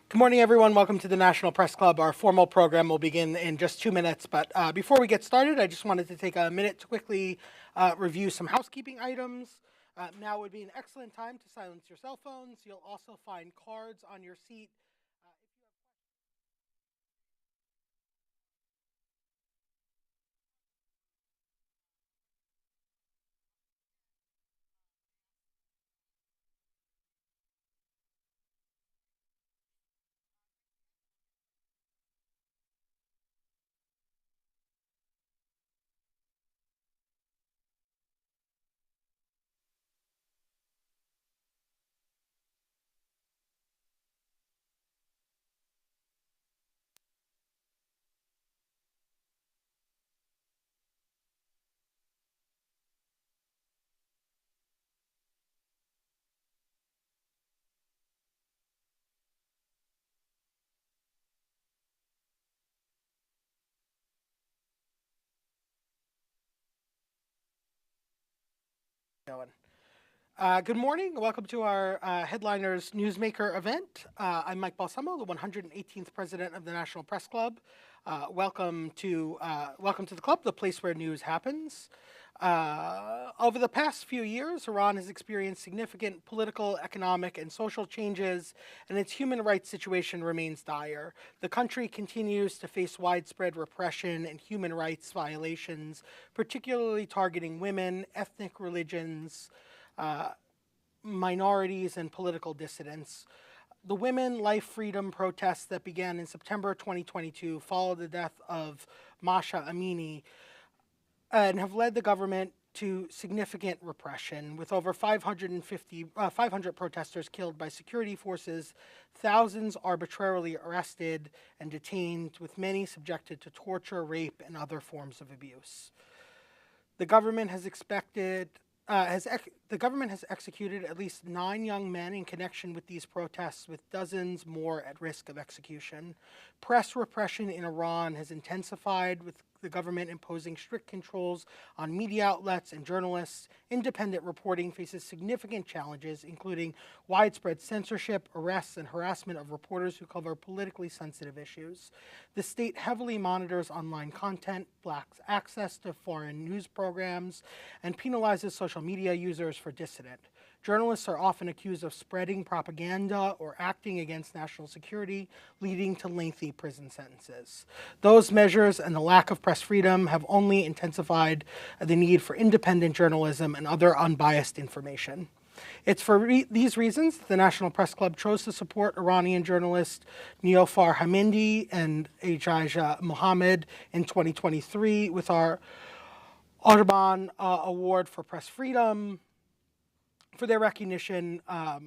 Good morning, everyone. Welcome to the National Press Club. Our formal program will begin in just 2 minutes. But before we get started, I just wanted to take a minute to quickly review some housekeeping items. Now would be an excellent time to silence your cell phones. You'll also find cards on your seat. Good morning. Welcome to our Headliners Newsmaker event. I'm Mike Balsamo, the 118th president of the National Press Club. Welcome to the club, the place where news happens. Over the past few years, Iran has experienced significant political, economic, and social changes, and its human rights situation remains dire. The country continues to face widespread repression and human rights violations, particularly targeting women, ethnic religions, minorities, and political dissidents. The Women Life Freedom protests that began in September 2022 followed the death of Masha Amini and have led the government to significant repression, with over 500 protesters killed by security forces, thousands arbitrarily arrested and detained, with many subjected to torture, rape, and other forms of abuse. The government has executed at least 9 young men in connection with these protests, with dozens more at risk of execution. Press repression in Iran has intensified, with the government imposing strict controls on media outlets and journalists. Independent reporting faces significant challenges, including widespread censorship, arrests, and harassment of reporters who cover politically sensitive issues. The state heavily monitors online content, blocks access to foreign news programs, and penalizes social media users for dissident. Journalists are often accused of spreading propaganda or acting against national security, leading to lengthy prison sentences. Those measures and the lack of press freedom have only intensified the need for independent journalism and other unbiased information. It's for these reasons that the National Press Club chose to support Iranian journalist Nilofar Hamidi and Ejija Mohammad in 2023 with our Audubon Award for Press Freedom, for their recognition of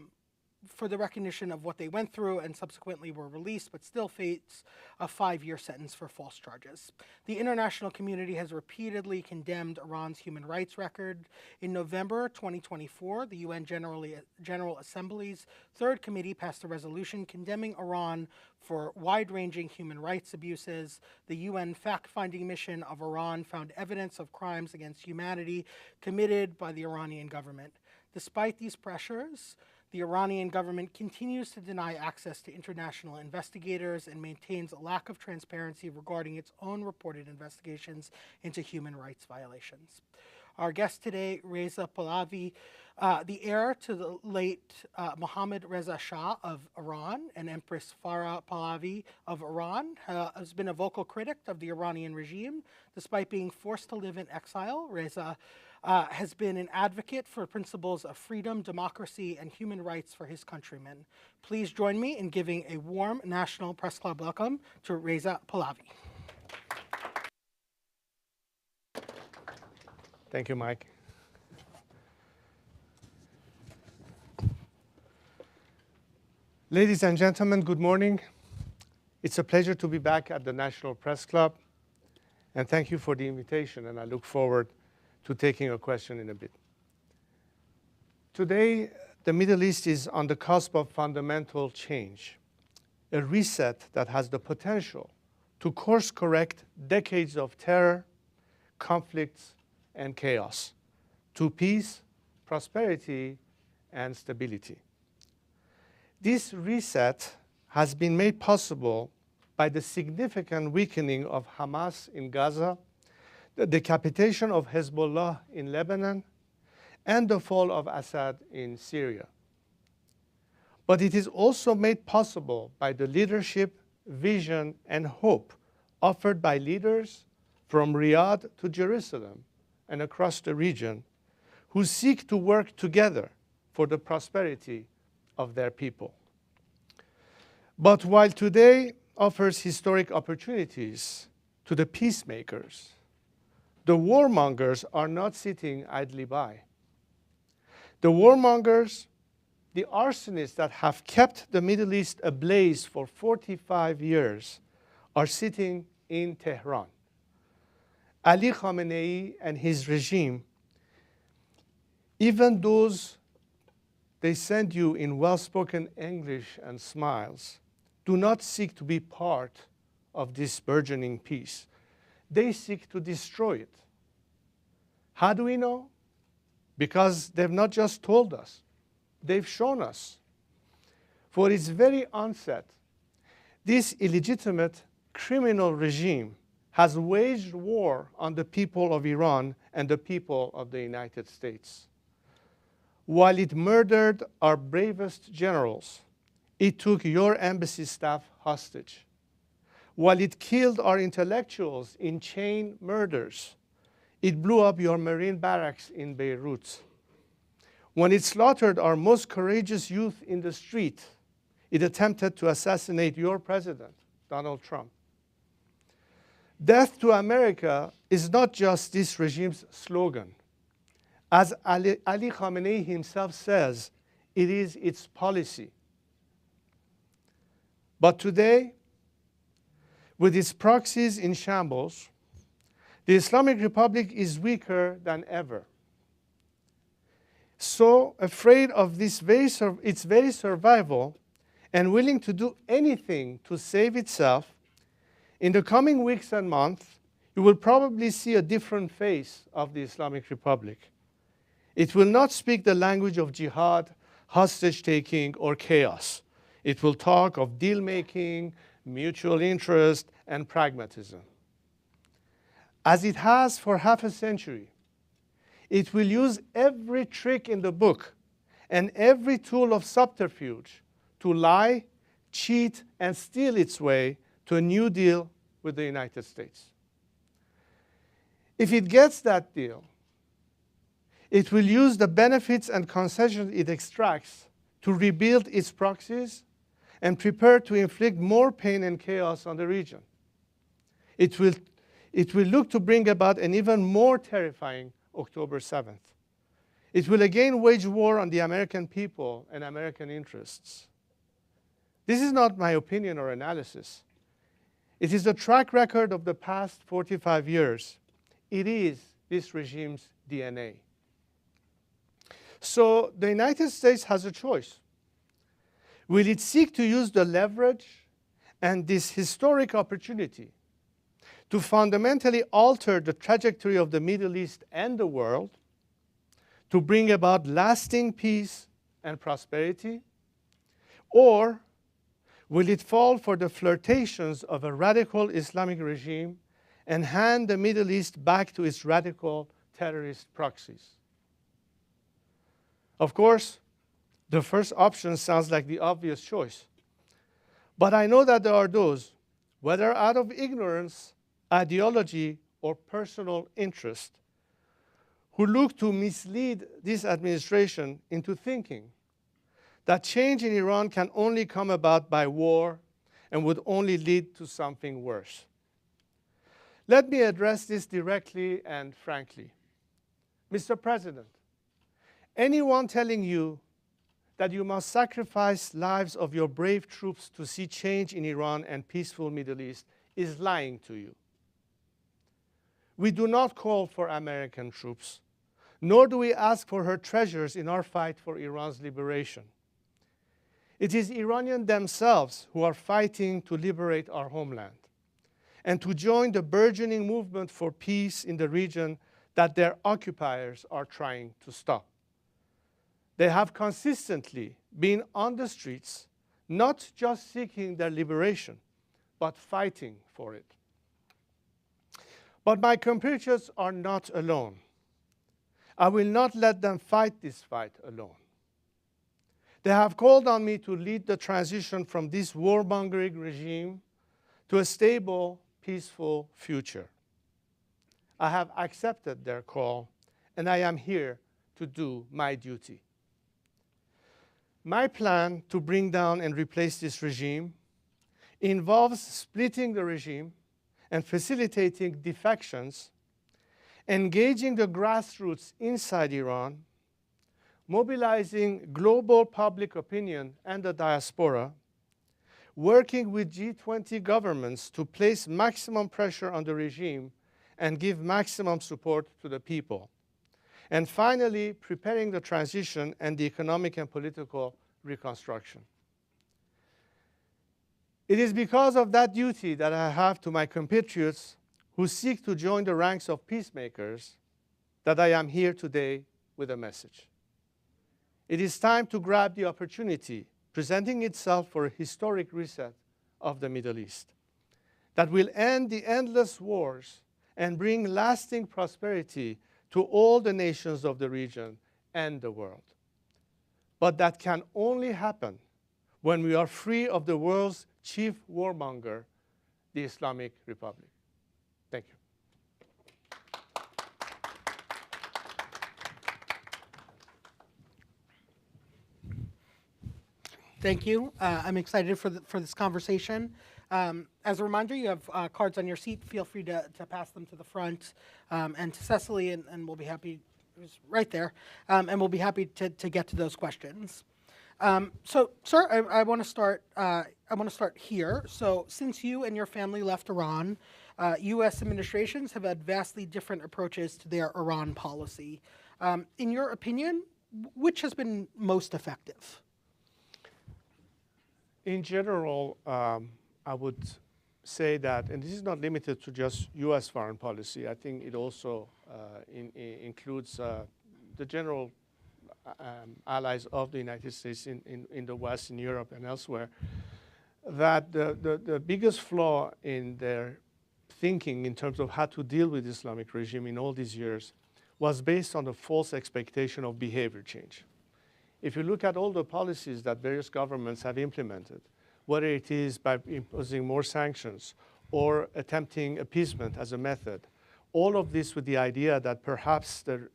what they went through and subsequently were released, but still face a 5-year sentence for false charges. The international community has repeatedly condemned Iran's human rights record. In November 2024, the UN General Assembly's Third Committee passed a resolution condemning Iran for wide-ranging human rights abuses. The UN fact-finding mission of Iran found evidence of crimes against humanity committed by the Iranian government. Despite these pressures, the Iranian government continues to deny access to international investigators and maintains a lack of transparency regarding its own reported investigations into human rights violations. Our guest today, Reza Pahlavi, the heir to the late Mohammad Reza Shah of Iran and Empress Farah Pahlavi of Iran, has been a vocal critic of the Iranian regime. Despite being forced to live in exile, Reza has been an advocate for principles of freedom, democracy, and human rights for his countrymen. Please join me in giving a warm National Press Club welcome to Reza Pahlavi. Thank you, Mike. Ladies and gentlemen, good morning. It's a pleasure to be back at the National Press Club, and thank you for the invitation, and I look forward to taking a question in a bit. Today, the Middle East is on the cusp of fundamental change, a reset that has the potential to course correct decades of terror, conflicts, and chaos to peace, prosperity, and stability. This reset has been made possible by the significant weakening of Hamas in Gaza, the decapitation of Hezbollah in Lebanon, and the fall of Assad in Syria. But it is also made possible by the leadership, vision, and hope offered by leaders from Riyadh to Jerusalem and across the region who seek to work together for the prosperity of their people. But while today offers historic opportunities to the peacemakers, the warmongers are not sitting idly by. The warmongers, the arsonists that have kept the Middle East ablaze for 45 years, are sitting in Tehran. Ali Khamenei and his regime, even those they send you in well-spoken English and smiles, do not seek to be part of this burgeoning peace. They seek to destroy it. How do we know? Because they've not just told us, they've shown us. For its very onset, this illegitimate criminal regime has waged war on the people of Iran and the people of the United States. While it murdered our bravest generals, it took your embassy staff hostage. While it killed our intellectuals in chain murders, it blew up your Marine barracks in Beirut. When it slaughtered our most courageous youth in the street, it attempted to assassinate your president, Donald Trump. Death to America is not just this regime's slogan. As Ali Khamenei himself says, it is its policy. But today, with its proxies in shambles, the Islamic Republic is weaker than ever. So afraid of its very survival and willing to do anything to save itself, in the coming weeks and months, you will probably see a different face of the Islamic Republic. It will not speak the language of jihad, hostage-taking, or chaos. It will talk of deal-making, mutual interest, and pragmatism. As it has for half a century, it will use every trick in the book and every tool of subterfuge to lie, cheat, and steal its way to a new deal with the United States. If it gets that deal, it will use the benefits and concessions it extracts to rebuild its proxies and prepare to inflict more pain and chaos on the region. It will look to bring about an even more terrifying October 7th. It will again wage war on the American people and American interests. This is not my opinion or analysis. It is the track record of the past 45 years. It is this regime's DNA. So the United States has a choice. Will it seek to use the leverage and this historic opportunity to fundamentally alter the trajectory of the Middle East and the world, to bring about lasting peace and prosperity? Or will it fall for the flirtations of a radical Islamic regime and hand the Middle East back to its radical terrorist proxies? Of course, the first option sounds like the obvious choice. But I know that there are those, whether out of ignorance, ideology, or personal interest, who look to mislead this administration into thinking that change in Iran can only come about by war and would only lead to something worse. Let me address this directly and frankly. Mr. President, anyone telling you that you must sacrifice lives of your brave troops to see change in Iran and peaceful Middle East is lying to you. We do not call for American troops, nor do we ask for her treasures in our fight for Iran's liberation. It is Iranians themselves who are fighting to liberate our homeland and to join the burgeoning movement for peace in the region that their occupiers are trying to stop. They have consistently been on the streets, not just seeking their liberation, but fighting for it. But my compatriots are not alone. I will not let them fight this fight alone. They have called on me to lead the transition from this warmongering regime to a stable, peaceful future. I have accepted their call, and I am here to do my duty. My plan to bring down and replace this regime involves splitting the regime and facilitating defections, engaging the grassroots inside Iran, mobilizing global public opinion and the diaspora, working with G20 governments to place maximum pressure on the regime and give maximum support to the people, and finally, preparing the transition and the economic and political reconstruction. It is because of that duty that I have to my compatriots who seek to join the ranks of peacemakers that I am here today with a message. It is time to grab the opportunity presenting itself for a historic reset of the Middle East that will end the endless wars and bring lasting prosperity to all the nations of the region and the world. But that can only happen when we are free of the world's chief warmonger, the Islamic Republic. Thank you. Thank you. I'm excited for this conversation. As a reminder, you have cards on your seat. Feel free to pass them to the front and to Cecily, and we'll be happy, who's right there, and we'll be happy to get to those questions. So, sir, I want to start. I want to start here. So, since you and your family left Iran, U.S. administrations have had vastly different approaches to their Iran policy. In your opinion, which has been most effective? In general, I would say that, and this is not limited to just U.S. foreign policy. I think it also includes the general allies of the United States in the West, in Europe, and elsewhere, that the biggest flaw in their thinking in terms of how to deal with the Islamic regime in all these years was based on the false expectation of behavior change. If you look at all the policies that various governments have implemented, whether it is by imposing more sanctions or attempting appeasement as a method, all of this with the idea that perhaps the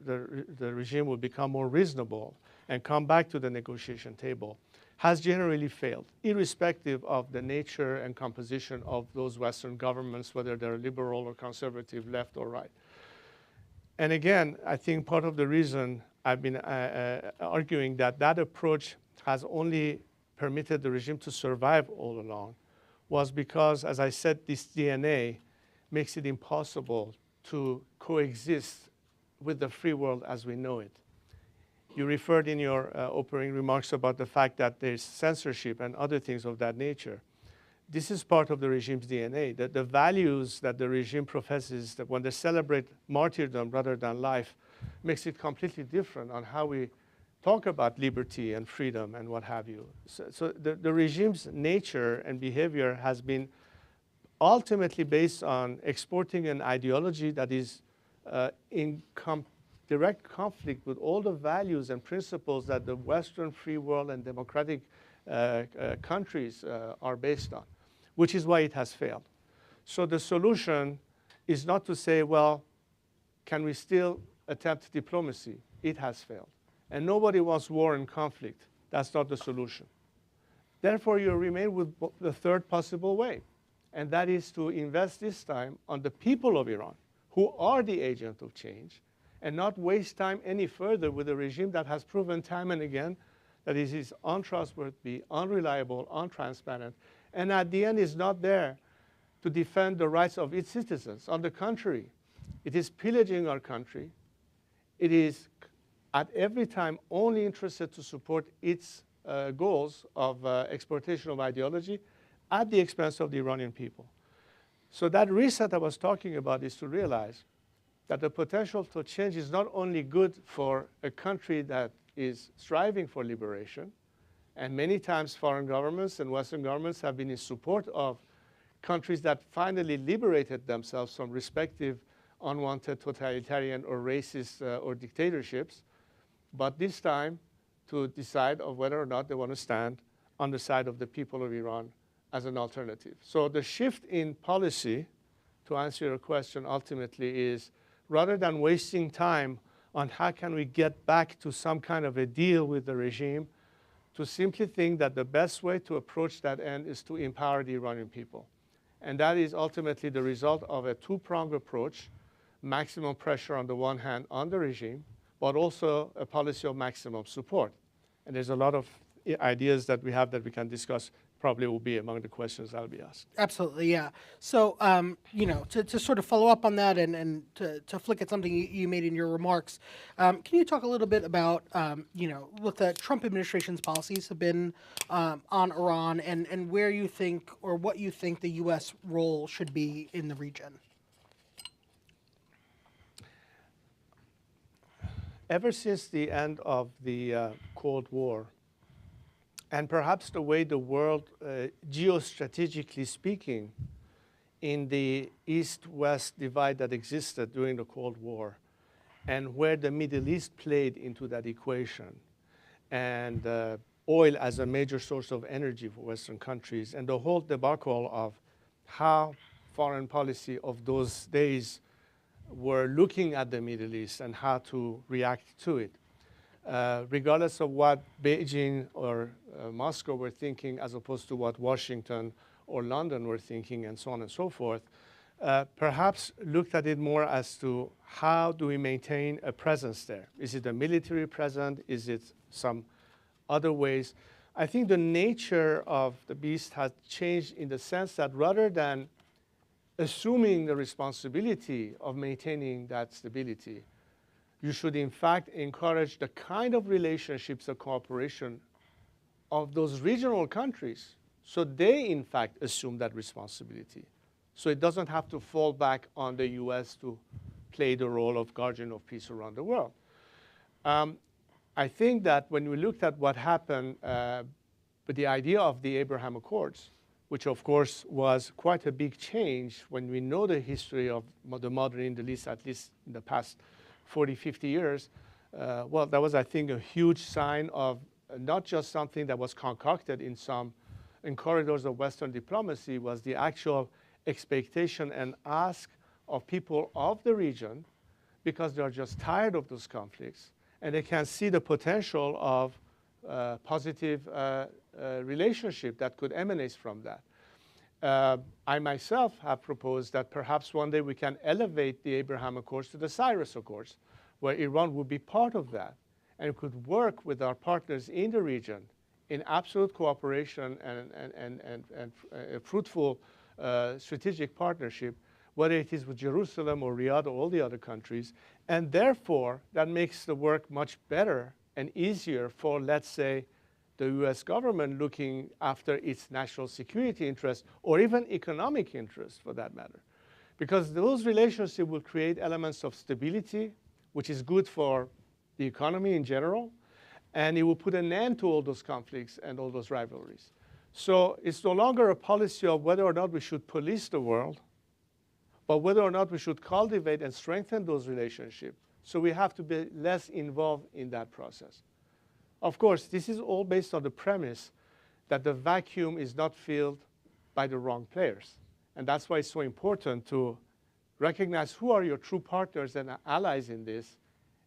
regime will become more reasonable and come back to the negotiation table, has generally failed, irrespective of the nature and composition of those Western governments, whether they're liberal or conservative, left or right. And again, I think part of the reason I've been arguing that that approach has only permitted the regime to survive all along was because, as I said, this DNA makes it impossible to coexist with the free world as we know it. You referred in your opening remarks about the fact that there's censorship and other things of that nature. This is part of the regime's DNA, that the values that the regime professes, that when they celebrate martyrdom rather than life, makes it completely different on how we talk about liberty and freedom and what have you. So the regime's nature and behavior has been ultimately based on exporting an ideology that is in direct conflict with all the values and principles that the Western free world and democratic countries are based on, which is why it has failed. So the solution is not to say, well, can we still attempt diplomacy? It has failed. And nobody wants war and conflict. That's not the solution. Therefore, you remain with the third possible way, and that is to invest this time on the people of Iran, who are the agent of change, and not waste time any further with a regime that has proven time and again that it is untrustworthy, unreliable, untransparent, and at the end is not there to defend the rights of its citizens. On the contrary, it is pillaging our country. It is at every time only interested to support its goals of exportation of ideology at the expense of the Iranian people. So that reset I was talking about is to realize that the potential to change is not only good for a country that is striving for liberation And many times foreign governments and Western governments have been in support of countries that finally liberated themselves from respective unwanted totalitarian or racist or dictatorships, but this time to decide of whether or not they want to stand on the side of the people of Iran as an alternative. So the shift in policy, to answer your question, ultimately is rather than wasting time on how can we get back to some kind of a deal with the regime, to simply think that the best way to approach that end is to empower the Iranian people. And that is ultimately the result of a two-pronged approach, maximum pressure on the one hand on the regime, but also a policy of maximum support. And there's a lot of ideas that we have that we can discuss, probably will be among the questions I'll be asked. Absolutely, yeah. So, you know, to sort of follow up on that and to flick at something you made in your remarks, can you talk a little bit about, you know, what the Trump administration's policies have been on Iran and where you think or what you think the U.S. role should be in the region? Ever since the end of the Cold War, and perhaps the way the world, geostrategically speaking, in the East-West divide that existed during the Cold War, and where the Middle East played into that equation, and oil as a major source of energy for Western countries, and the whole debacle of how foreign policy of those days were looking at the Middle East and how to react to it. Regardless of what Beijing or Moscow were thinking as opposed to what Washington or London were thinking and so on and so forth, perhaps looked at it more as to how do we maintain a presence there? Is it a military presence? Is it some other ways? I think the nature of the beast has changed in the sense that rather than assuming the responsibility of maintaining that stability, you should in fact encourage the kind of relationships of cooperation of those regional countries so they in fact assume that responsibility. So it doesn't have to fall back on the US to play the role of guardian of peace around the world. I think that when we looked at what happened with the idea of the Abraham Accords, which of course was quite a big change when we know the history of the modern Middle East, at least in the past 40, 50 years, well, that was, I think, a huge sign of not just something that was concocted in corridors of Western diplomacy, was the actual expectation and ask of people of the region, because they're just tired of those conflicts, and they can see the potential of positive relationship that could emanate from that. I myself have proposed that perhaps one day we can elevate the Abraham Accords to the Cyrus Accords, where Iran would be part of that, and could work with our partners in the region in absolute cooperation and a fruitful strategic partnership, whether it is with Jerusalem or Riyadh or all the other countries. And therefore, that makes the work much better and easier for, let's say, the US government looking after its national security interests, or even economic interests for that matter. Because those relationships will create elements of stability, which is good for the economy in general, and it will put an end to all those conflicts and all those rivalries. So it's no longer a policy of whether or not we should police the world, but whether or not we should cultivate and strengthen those relationships. So we have to be less involved in that process. Of course, this is all based on the premise that the vacuum is not filled by the wrong players. And that's why it's so important to recognize who are your true partners and allies in this,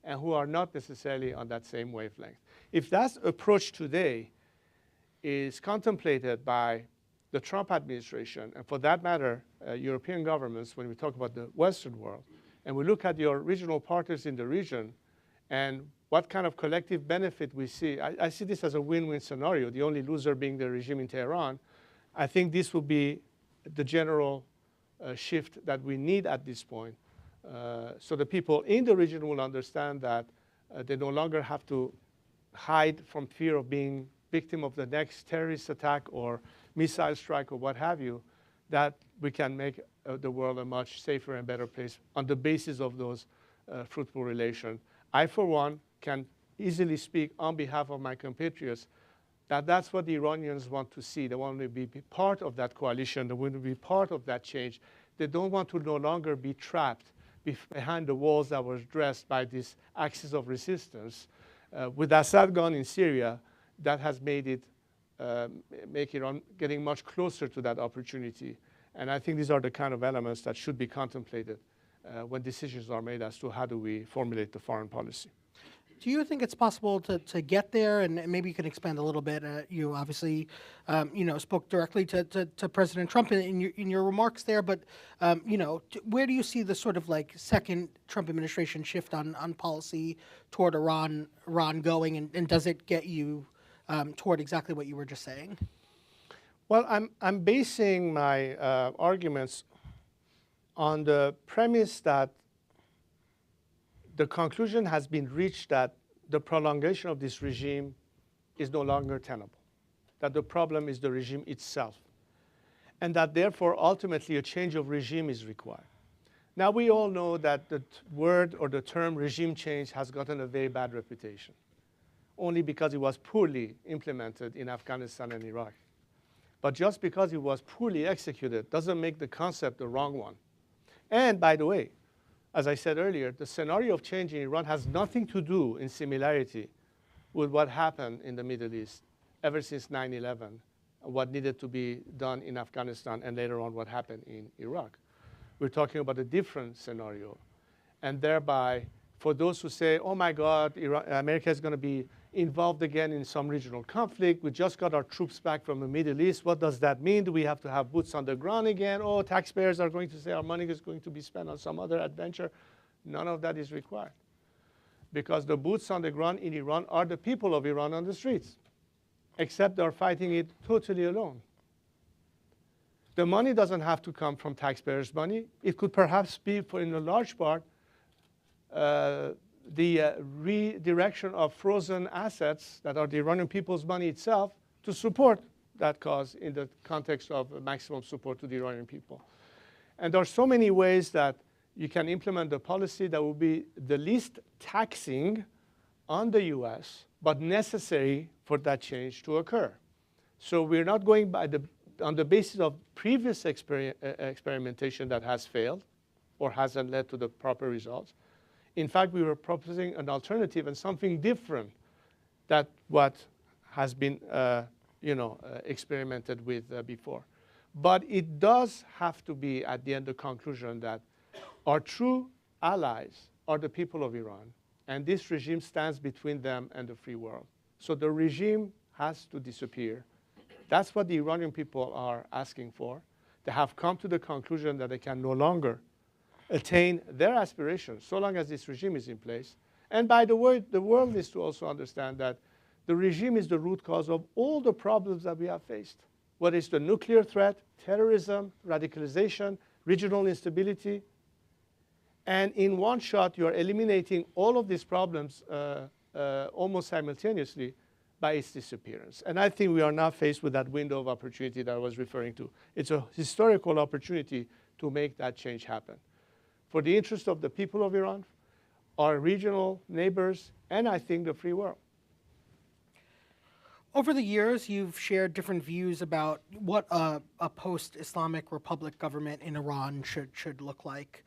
and who are not necessarily on that same wavelength. If that approach today is contemplated by the Trump administration, and for that matter, European governments, when we talk about the Western world, and we look at your regional partners in the region, and what kind of collective benefit we see, I see this as a win-win scenario, the only loser being the regime in Tehran. I think this will be the general shift that we need at this point. So the people in the region will understand that they no longer have to hide from fear of being victim of the next terrorist attack or missile strike or what have you, that we can make the world a much safer and better place on the basis of those fruitful relations. I, for one, can easily speak on behalf of my compatriots That's what the Iranians want to see. They want to be part of that coalition. They want to be part of that change. They don't want to no longer be trapped behind the walls that was dressed by this axis of resistance. With Assad gone in Syria, that has made it, make Iran getting much closer to that opportunity. And I think these are the kind of elements that should be contemplated when decisions are made as to how do we formulate the foreign policy. Do you think it's possible to get there? And maybe you can expand a little bit. You obviously, spoke directly to President Trump in your remarks there. But, where do you see the sort of like second Trump administration shift on policy toward Iran going? And does it get you toward exactly what you were just saying? Well, I'm basing my arguments on the premise that the conclusion has been reached that the prolongation of this regime is no longer tenable, that the problem is the regime itself, and that therefore ultimately a change of regime is required. Now we all know that the word or the term regime change has gotten a very bad reputation, only because it was poorly implemented in Afghanistan and Iraq. But just because it was poorly executed doesn't make the concept the wrong one. And by the way, as I said earlier, the scenario of change in Iran has nothing to do in similarity with what happened in the Middle East ever since 9/11, what needed to be done in Afghanistan, and later on what happened in Iraq. We're talking about a different scenario. And thereby, for those who say, oh my God, America is going to be involved again in some regional conflict. We just got our troops back from the Middle East. What does that mean? Do we have to have boots on the ground again? Oh, taxpayers are going to say our money is going to be spent on some other adventure. None of that is required. Because the boots on the ground in Iran are the people of Iran on the streets, except they're fighting it totally alone. The money doesn't have to come from taxpayers' money. It could perhaps be, in a large part, the redirection of frozen assets that are the Iranian people's money itself to support that cause in the context of maximum support to the Iranian people. And there are so many ways that you can implement the policy that will be the least taxing on the US, but necessary for that change to occur. So we're not going on the basis of previous experimentation that has failed or hasn't led to the proper results. In fact, we were proposing an alternative and something different than what has been experimented with before. But it does have to be, at the end, the conclusion that our true allies are the people of Iran, and this regime stands between them and the free world. So the regime has to disappear. That's what the Iranian people are asking for. They have come to the conclusion that they can no longer attain their aspirations so long as this regime is in place. And by the way, the world needs to also understand that the regime is the root cause of all the problems that we have faced, whether it's the nuclear threat, terrorism, radicalization, regional instability. And in one shot, you're eliminating all of these problems almost simultaneously by its disappearance. And I think we are now faced with that window of opportunity that I was referring to. It's a historical opportunity to make that change happen, for the interest of the people of Iran, our regional neighbors, and I think the free world. Over the years, you've shared different views about what a post-Islamic Republic government in Iran should look like.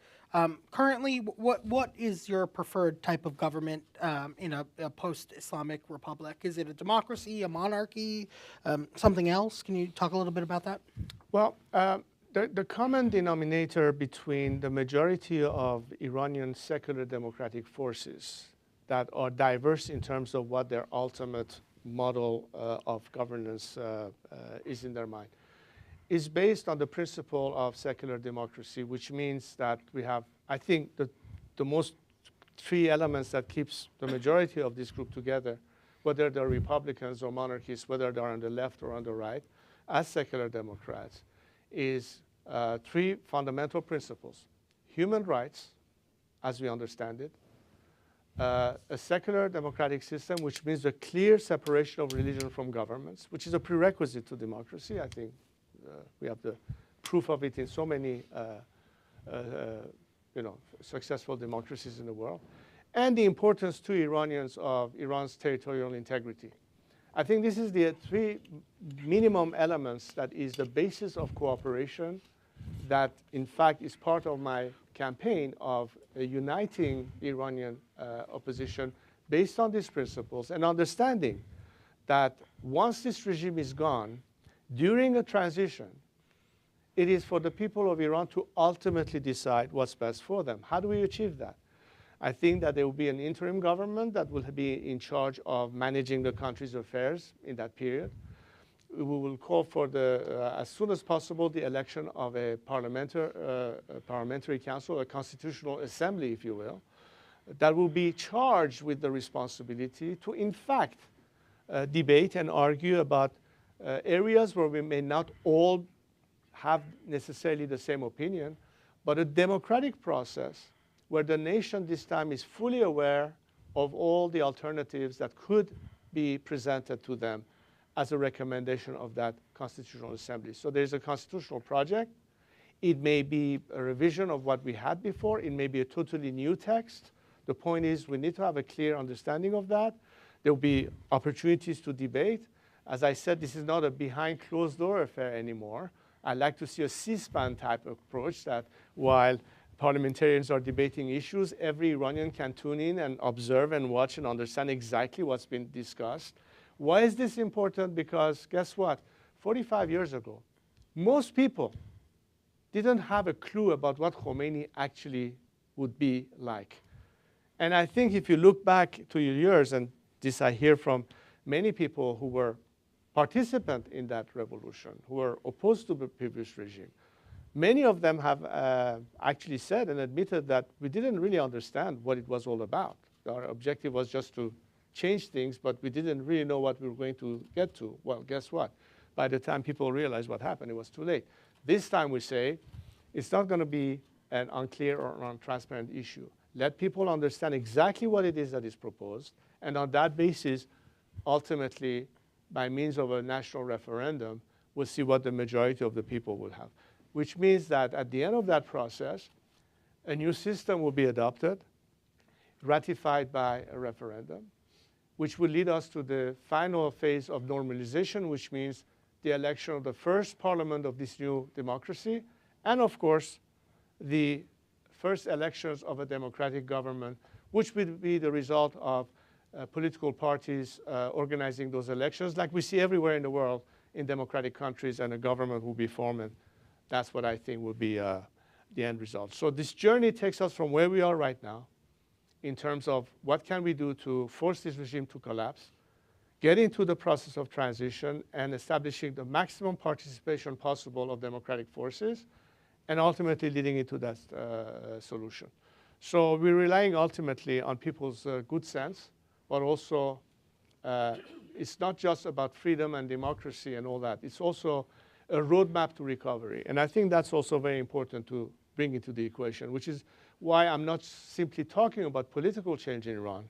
Currently, what is your preferred type of government in a post-Islamic Republic? Is it a democracy, a monarchy, something else? Can you talk a little bit about that? Well, the common denominator between the majority of Iranian secular democratic forces that are diverse in terms of what their ultimate model of governance is in their mind is based on the principle of secular democracy, which means that we have, I think, the most three elements that keeps the majority of this group together, whether they're Republicans or monarchists, whether they're on the left or on the right, as secular Democrats, is three fundamental principles: human rights, as we understand it, a secular democratic system, which means a clear separation of religion from governments, which is a prerequisite to democracy. I think we have the proof of it in so many successful democracies in the world, and the importance to Iranians of Iran's territorial integrity. I think this is the three minimum elements that is the basis of cooperation that, in fact, is part of my campaign of uniting the Iranian opposition based on these principles and understanding that once this regime is gone, during a transition, it is for the people of Iran to ultimately decide what's best for them. How do we achieve that? I think that there will be an interim government that will be in charge of managing the country's affairs in that period. We will call for as soon as possible, the election of a parliamentary council, a constitutional assembly, if you will, that will be charged with the responsibility to, in fact, debate and argue about areas where we may not all have necessarily the same opinion, but a democratic process where the nation this time is fully aware of all the alternatives that could be presented to them as a recommendation of that constitutional assembly. So there's a constitutional project. It may be a revision of what we had before. It may be a totally new text. The point is we need to have a clear understanding of that. There will be opportunities to debate. As I said, this is not a behind closed door affair anymore. I like to see a C-SPAN type approach that while parliamentarians are debating issues, every Iranian can tune in and observe and watch and understand exactly what's been discussed. Why is this important? Because guess what? 45 years ago, most people didn't have a clue about what Khomeini actually would be like. And I think if you look back to your years, and this I hear from many people who were participants in that revolution, who were opposed to the previous regime, many of them have actually said and admitted that we didn't really understand what it was all about. Our objective was just to change things, but we didn't really know what we were going to get to. Well, guess what? By the time people realized what happened, it was too late. This time we say it's not going to be an unclear or non-transparent issue. Let people understand exactly what it is that is proposed, and on that basis, ultimately, by means of a national referendum, we'll see what the majority of the people will have, which means that at the end of that process, a new system will be adopted, ratified by a referendum, which will lead us to the final phase of normalization, which means the election of the first parliament of this new democracy, and of course, the first elections of a democratic government, which will be the result of political parties organizing those elections, like we see everywhere in the world in democratic countries, and a government will be formed. And that's what I think will be the end result. So this journey takes us from where we are right now in terms of what can we do to force this regime to collapse, get into the process of transition and establishing the maximum participation possible of democratic forces, and ultimately leading into that solution. So we're relying ultimately on people's good sense, but also it's not just about freedom and democracy and all that. It's also a roadmap to recovery. And I think that's also very important to bring into the equation, which is why I'm not simply talking about political change in Iran.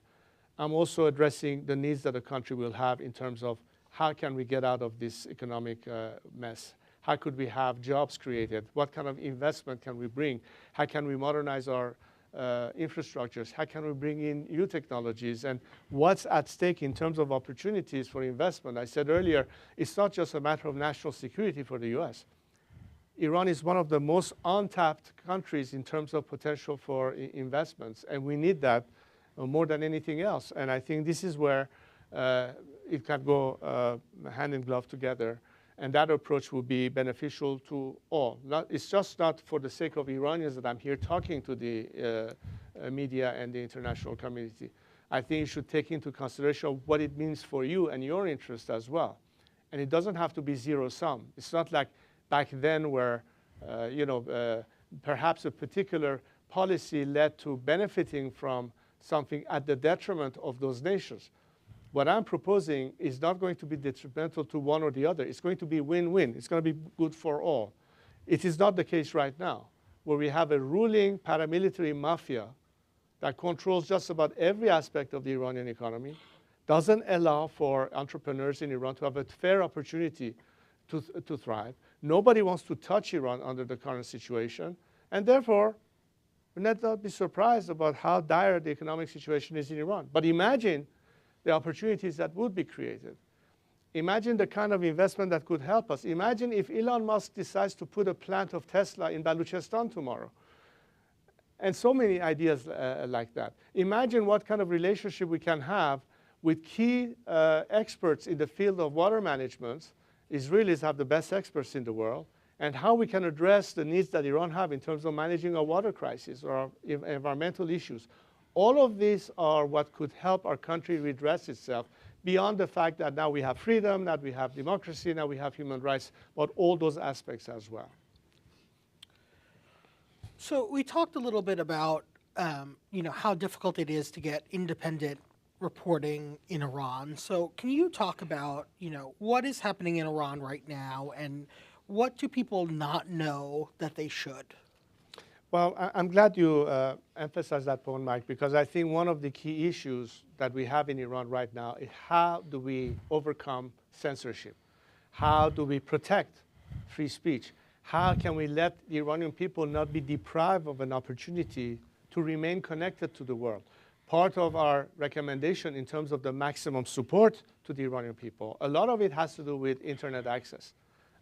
I'm also addressing the needs that the country will have in terms of how can we get out of this economic mess? How could we have jobs created? What kind of investment can we bring? How can we modernize our infrastructures? How can we bring in new technologies? And what's at stake in terms of opportunities for investment? I said earlier, it's not just a matter of national security for the US. Iran is one of the most untapped countries in terms of potential for investments, and we need that more than anything else. And I think this is where it can go hand in glove together. And that approach will be beneficial to all. It's just not for the sake of Iranians that I'm here talking to the media and the international community. I think you should take into consideration what it means for you and your interest as well. And it doesn't have to be zero sum. It's not like back then where, perhaps a particular policy led to benefiting from something at the detriment of those nations. What I'm proposing is not going to be detrimental to one or the other. It's going to be win-win. It's going to be good for all. It is not the case right now, where we have a ruling paramilitary mafia that controls just about every aspect of the Iranian economy, doesn't allow for entrepreneurs in Iran to have a fair opportunity to thrive. Nobody wants to touch Iran under the current situation, and therefore, we need not be surprised about how dire the economic situation is in Iran. But imagine the opportunities that would be created. Imagine the kind of investment that could help us. Imagine if Elon Musk decides to put a plant of Tesla in Balochistan tomorrow. And so many ideas like that. Imagine what kind of relationship we can have with key experts in the field of water management. Israelis have the best experts in the world, and how we can address the needs that Iran have in terms of managing our water crisis or our environmental issues. All of these are what could help our country redress itself, beyond the fact that now we have freedom, that we have democracy, now we have human rights, but all those aspects as well. So we talked a little bit about how difficult it is to get independent reporting in Iran. So can you talk about what is happening in Iran right now, and what do people not know that they should? Well, I'm glad you emphasized that point, Mike, because I think one of the key issues that we have in Iran right now is how do we overcome censorship? How do we protect free speech? How can we let the Iranian people not be deprived of an opportunity to remain connected to the world? Part of our recommendation in terms of the maximum support to the Iranian people, a lot of it has to do with internet access.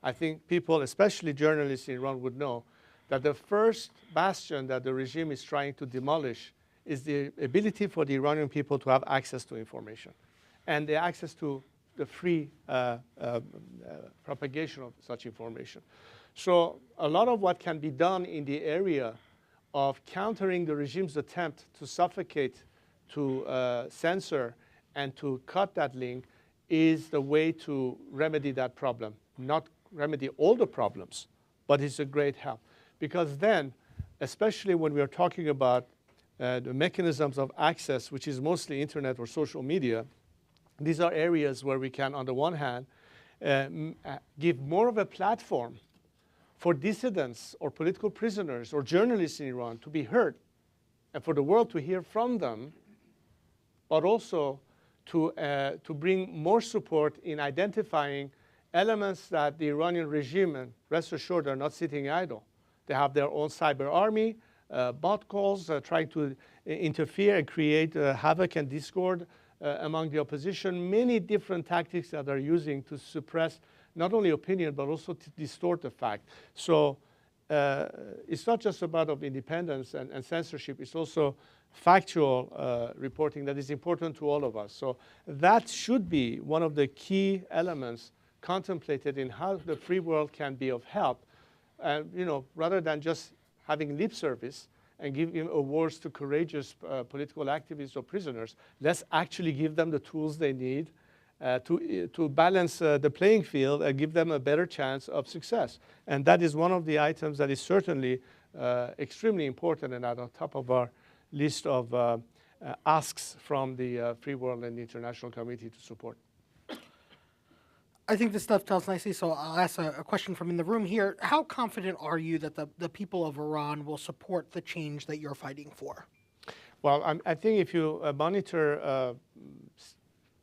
I think people, especially journalists in Iran, would know that the first bastion that the regime is trying to demolish is the ability for the Iranian people to have access to information and the access to the free propagation of such information. So a lot of what can be done in the area of countering the regime's attempt to suffocate, to censor, and to cut that link is the way to remedy that problem. Not remedy all the problems, but it's a great help. Because then, especially when we are talking about the mechanisms of access, which is mostly internet or social media, these are areas where we can, on the one hand, give more of a platform for dissidents or political prisoners or journalists in Iran to be heard and for the world to hear from them, but also to bring more support in identifying elements that the Iranian regime, and rest assured, are not sitting idle. They have their own cyber army, bot calls, trying to interfere and create havoc and discord among the opposition, many different tactics that are using to suppress not only opinion, but also to distort the fact. So it's not just about of independence and censorship, it's also factual reporting that is important to all of us. So that should be one of the key elements contemplated in how the free world can be of help. Rather than just having lip service and giving awards to courageous political activists or prisoners, let's actually give them the tools they need to balance the playing field and give them a better chance of success. And that is one of the items that is certainly extremely important and at the top of our list of asks from the free world and the international community to support. I think this dovetails nicely, so I'll ask a question from in the room here. How confident are you that the people of Iran will support the change that you're fighting for? Well, I think if you monitor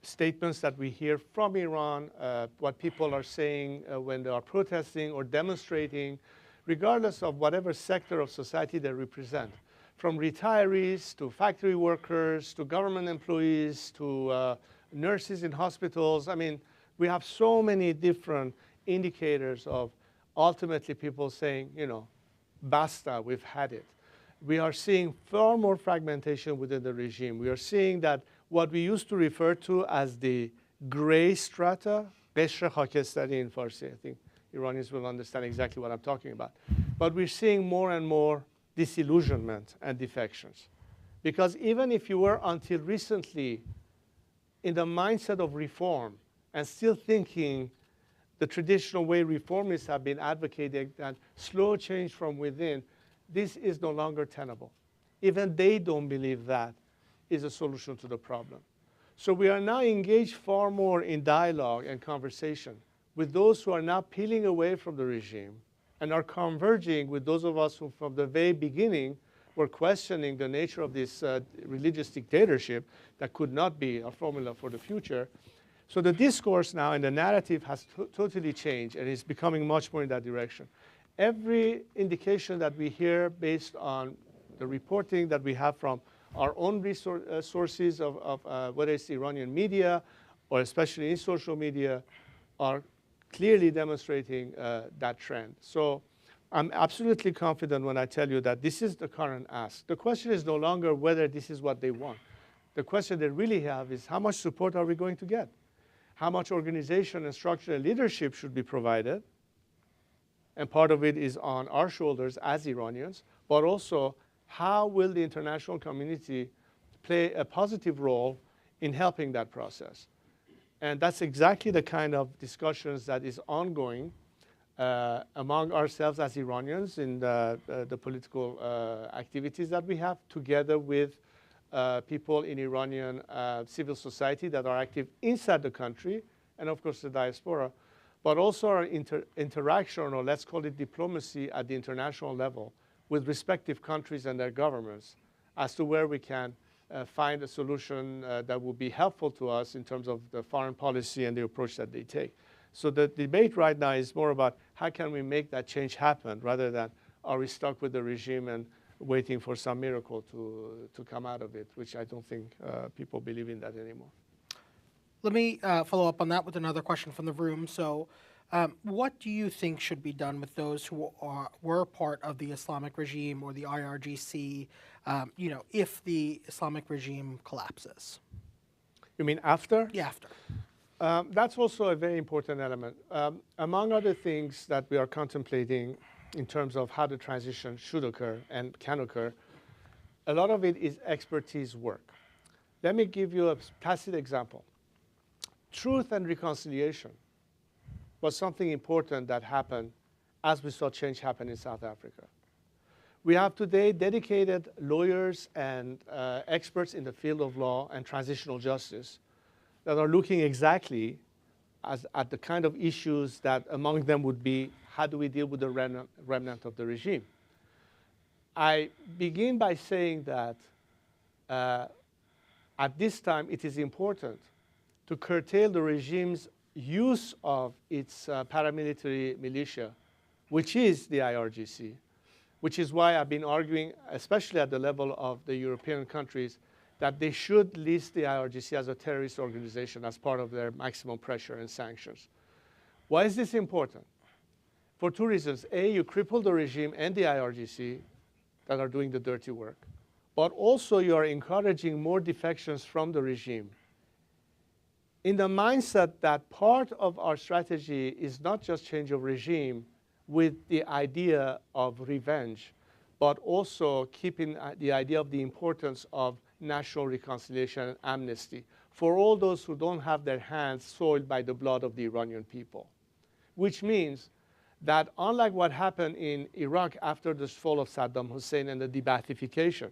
statements that we hear from Iran, what people are saying when they are protesting or demonstrating, regardless of whatever sector of society they represent, from retirees to factory workers to government employees to nurses in hospitals. I mean, we have so many different indicators of ultimately people saying, basta, we've had it. We are seeing far more fragmentation within the regime. We are seeing that what we used to refer to as the gray strata, قشر خاکستری in Farsi, I think Iranians will understand exactly what I'm talking about. But we're seeing more and more disillusionment and defections. Because even if you were until recently in the mindset of reform and still thinking the traditional way reformists have been advocating, that slow change from within, this is no longer tenable. Even they don't believe that is a solution to the problem. So we are now engaged far more in dialogue and conversation with those who are now peeling away from the regime and are converging with those of us who from the very beginning were questioning the nature of this religious dictatorship that could not be a formula for the future. So the discourse now and the narrative has totally changed and is becoming much more in that direction. Every indication that we hear based on the reporting that we have from our own sources of whether it's the Iranian media or especially in social media, are clearly demonstrating that trend. So I'm absolutely confident when I tell you that this is the current ask. The question is no longer whether this is what they want. The question they really have is how much support are we going to get? How much organization and structural leadership should be provided? And part of it is on our shoulders as Iranians, but also how will the international community play a positive role in helping that process? And that's exactly the kind of discussions that is ongoing among ourselves as Iranians in the political activities that we have, together with people in Iranian civil society that are active inside the country, and of course the diaspora, but also our interaction, or let's call it diplomacy, at the international level with respective countries and their governments as to where we can find a solution that will be helpful to us in terms of the foreign policy and the approach that they take. So the debate right now is more about how can we make that change happen, rather than are we stuck with the regime and waiting for some miracle to come out of it, which I don't think people believe in that anymore. Let me follow up on that with another question from the room. So what do you think should be done with those who were part of the Islamic regime or the IRGC, if the Islamic regime collapses? You mean after? Yeah, after. That's also a very important element. Among other things that we are contemplating in terms of how the transition should occur and can occur, a lot of it is expertise work. Let me give you a tacit example. Truth and reconciliation was something important that happened as we saw change happen in South Africa. We have today dedicated lawyers and experts in the field of law and transitional justice that are looking exactly at the kind of issues that among them would be, how do we deal with the remnant of the regime? I begin by saying that at this time it is important to curtail the regime's use of its paramilitary militia, which is the IRGC, which is why I've been arguing, especially at the level of the European countries, that they should list the IRGC as a terrorist organization as part of their maximum pressure and sanctions. Why is this important? For two reasons. A, you cripple the regime and the IRGC that are doing the dirty work, but also you are encouraging more defections from the regime, in the mindset that part of our strategy is not just change of regime with the idea of revenge, but also keeping the idea of the importance of national reconciliation and amnesty for all those who don't have their hands soiled by the blood of the Iranian people. Which means that unlike what happened in Iraq after the fall of Saddam Hussein and the de-Baathification,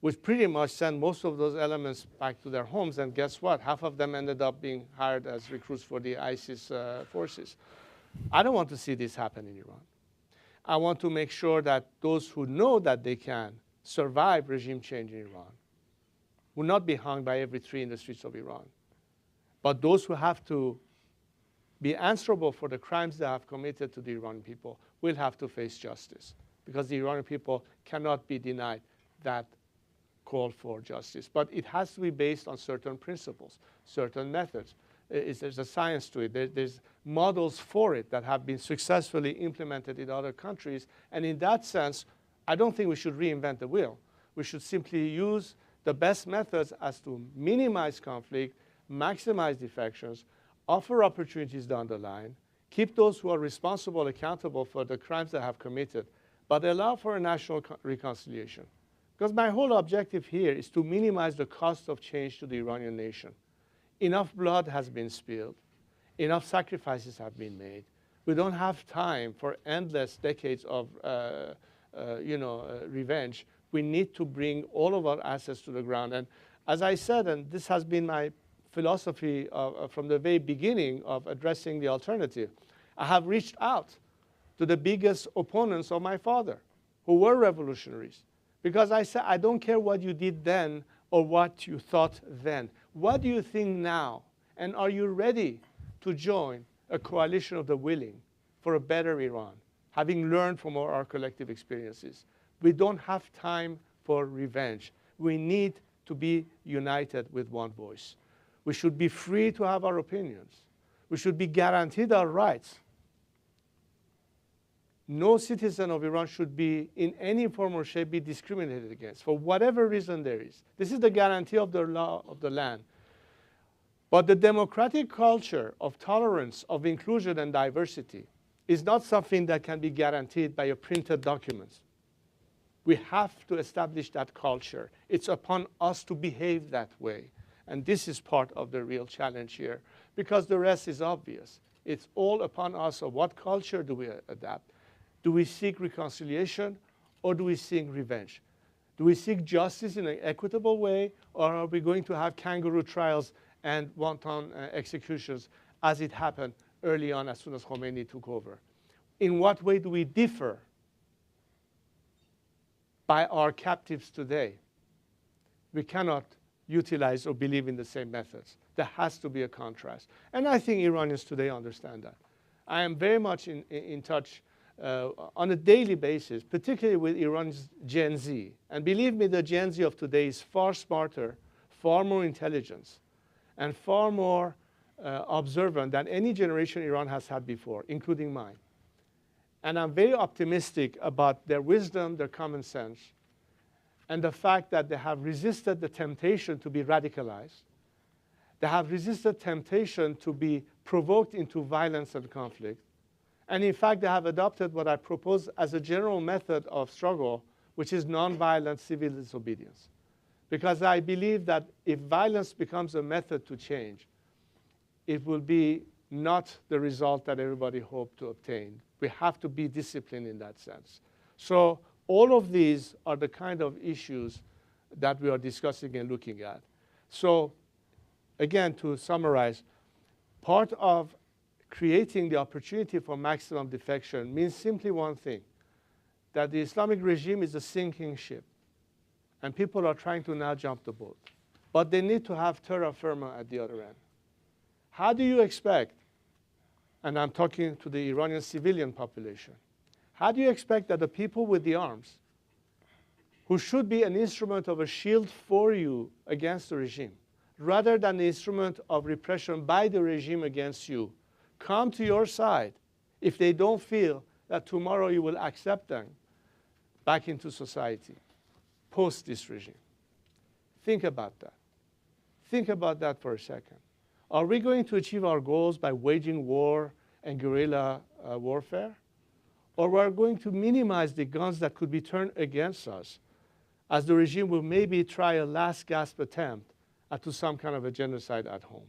which pretty much sent most of those elements back to their homes, and guess what? Half of them ended up being hired as recruits for the ISIS forces. I don't want to see this happen in Iran. I want to make sure that those who know that they can survive regime change in Iran will not be hung by every tree in the streets of Iran. But those who have to be answerable for the crimes they have committed to the Iranian people will have to face justice, because the Iranian people cannot be denied that call for justice. But it has to be based on certain principles, certain methods. There's a science to it. There's models for it that have been successfully implemented in other countries. And in that sense, I don't think we should reinvent the wheel. We should simply use the best methods as to minimize conflict, maximize defections, offer opportunities down the line, keep those who are responsible accountable for the crimes they have committed, but allow for a national reconciliation. Because my whole objective here is to minimize the cost of change to the Iranian nation. Enough blood has been spilled. Enough sacrifices have been made. We don't have time for endless decades of revenge. We need to bring all of our assets to the ground. And as I said, and this has been my philosophy from the very beginning of addressing the alternative, I have reached out to the biggest opponents of my father, who were revolutionaries. Because I said, I don't care what you did then or what you thought then. What do you think now? And are you ready to join a coalition of the willing for a better Iran, having learned from our collective experiences? We don't have time for revenge. We need to be united with one voice. We should be free to have our opinions. We should be guaranteed our rights. No citizen of Iran should be, in any form or shape, be discriminated against for whatever reason there is. This is the guarantee of the law of the land. But the democratic culture of tolerance, of inclusion and diversity is not something that can be guaranteed by a printed document. We have to establish that culture. It's upon us to behave that way. And this is part of the real challenge here, because the rest is obvious. It's all upon us of what culture do we adapt. Do we seek reconciliation, or do we seek revenge? Do we seek justice in an equitable way, or are we going to have kangaroo trials and wanton executions as it happened early on as soon as Khomeini took over? In what way do we differ by our captives today? We cannot utilize or believe in the same methods. There has to be a contrast. And I think Iranians today understand that. I am very much in touch on a daily basis, particularly with Iran's Gen Z. And believe me, the Gen Z of today is far smarter, far more intelligent, and far more observant than any generation Iran has had before, including mine. And I'm very optimistic about their wisdom, their common sense, and the fact that they have resisted the temptation to be radicalized. They have resisted temptation to be provoked into violence and conflict. And in fact, they have adopted what I propose as a general method of struggle, which is nonviolent civil disobedience. Because I believe that if violence becomes a method to change, it will be not the result that everybody hoped to obtain. We have to be disciplined in that sense. So all of these are the kind of issues that we are discussing and looking at. So again, to summarize, part of creating the opportunity for maximum defection means simply one thing, that the Islamic regime is a sinking ship, and people are trying to now jump the boat. But they need to have terra firma at the other end. How do you expect, and I'm talking to the Iranian civilian population, how do you expect that the people with the arms, who should be an instrument of a shield for you against the regime, rather than the instrument of repression by the regime against you, come to your side if they don't feel that tomorrow you will accept them back into society, post this regime? Think about that. Think about that for a second. Are we going to achieve our goals by waging war and guerrilla warfare? Or we are going to minimize the guns that could be turned against us, as the regime will maybe try a last gasp attempt at some kind of a genocide at home?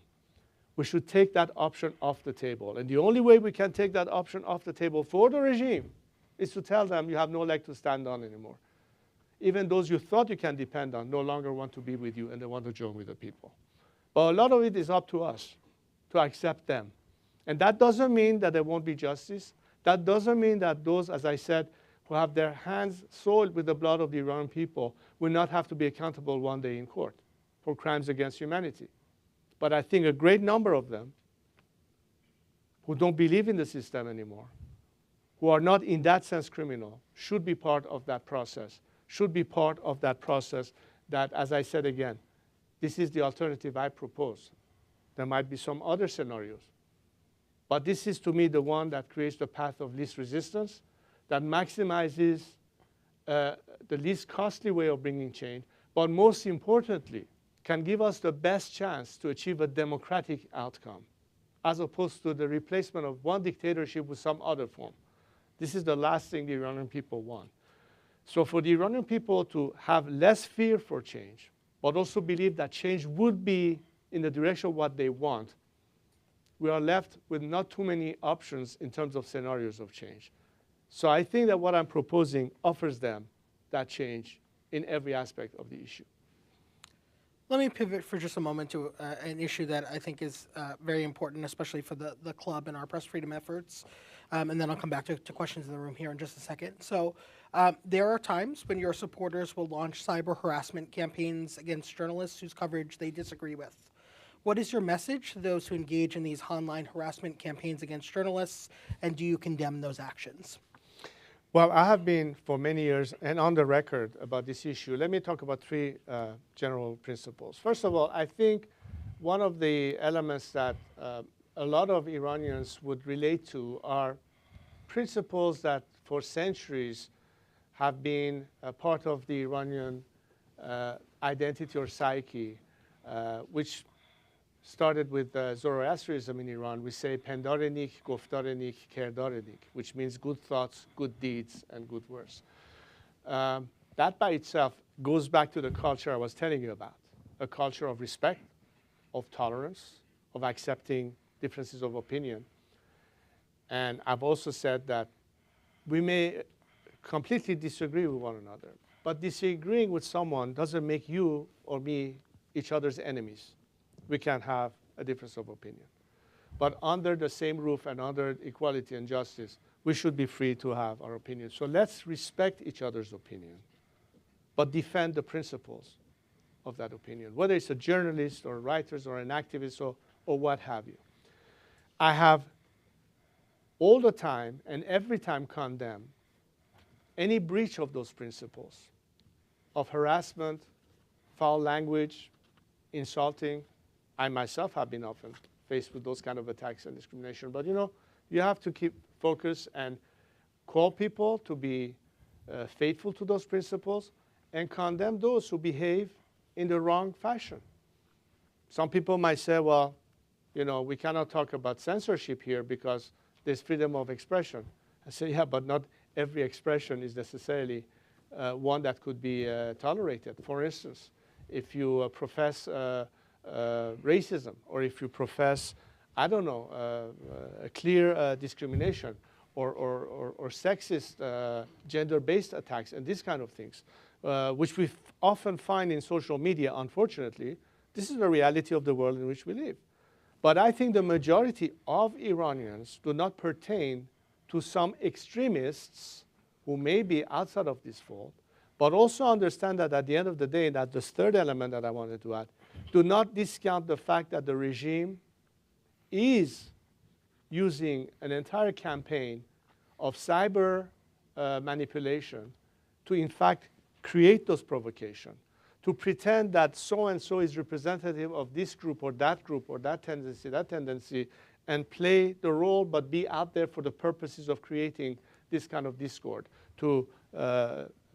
We should take that option off the table. And the only way we can take that option off the table for the regime is to tell them you have no leg to stand on anymore. Even those you thought you can depend on no longer want to be with you, and they want to join with the people. But a lot of it is up to us to accept them. And that doesn't mean that there won't be justice. That doesn't mean that those, as I said, who have their hands soiled with the blood of the Iranian people will not have to be accountable one day in court for crimes against humanity. But I think a great number of them who don't believe in the system anymore, who are not in that sense criminal, should be part of that process, should be part of that process that, as I said again, this is the alternative I propose. There might be some other scenarios. But this is, to me, the one that creates the path of least resistance, that maximizes the least costly way of bringing change, but most importantly, can give us the best chance to achieve a democratic outcome, as opposed to the replacement of one dictatorship with some other form. This is the last thing the Iranian people want. So for the Iranian people to have less fear for change, but also believe that change would be in the direction of what they want, we are left with not too many options in terms of scenarios of change. So I think that what I'm proposing offers them that change in every aspect of the issue. Let me pivot for just a moment to an issue that I think is very important, especially for the club and our press freedom efforts. And then I'll come back to questions in the room here in just a second. So there are times when your supporters will launch cyber harassment campaigns against journalists whose coverage they disagree with. What is your message to those who engage in these online harassment campaigns against journalists, and do you condemn those actions? Well, I have been for many years and on the record about this issue. Let me talk about three general principles. First of all, I think one of the elements that a lot of Iranians would relate to are principles that for centuries have been a part of the Iranian identity or psyche, which started with Zoroastrianism in Iran. We say pendare nik, goftare nik, kerdare nik, which means good thoughts, good deeds, and good words. That by itself goes back to the culture I was telling you about, a culture of respect, of tolerance, of accepting differences of opinion. And I've also said that we may completely disagree with one another, but disagreeing with someone doesn't make you or me each other's enemies. We can have a difference of opinion. But under the same roof and under equality and justice, we should be free to have our opinions. So let's respect each other's opinion, but defend the principles of that opinion, whether it's a journalist or writers or an activist or what have you. I have all the time and every time condemned any breach of those principles of harassment, foul language, insulting. I myself have been often faced with those kind of attacks and discrimination. But you know, you have to keep focus and call people to be faithful to those principles and condemn those who behave in the wrong fashion. Some people might say, well, you know, we cannot talk about censorship here because there's freedom of expression. I say, yeah, but not every expression is necessarily one that could be tolerated. For instance, if you profess racism, or if you profess, I don't know, a clear discrimination, or sexist gender-based attacks and these kind of things, which we often find in social media, unfortunately, this is the reality of the world in which we live. But I think the majority of Iranians do not pertain to some extremists who may be outside of this fold, but also understand that at the end of the day, that this third element that I wanted to add, do not discount the fact that the regime is using an entire campaign of cyber manipulation to, in fact, create those provocations, to pretend that so-and-so is representative of this group or that tendency, and play the role but be out there for the purposes of creating this kind of discord, to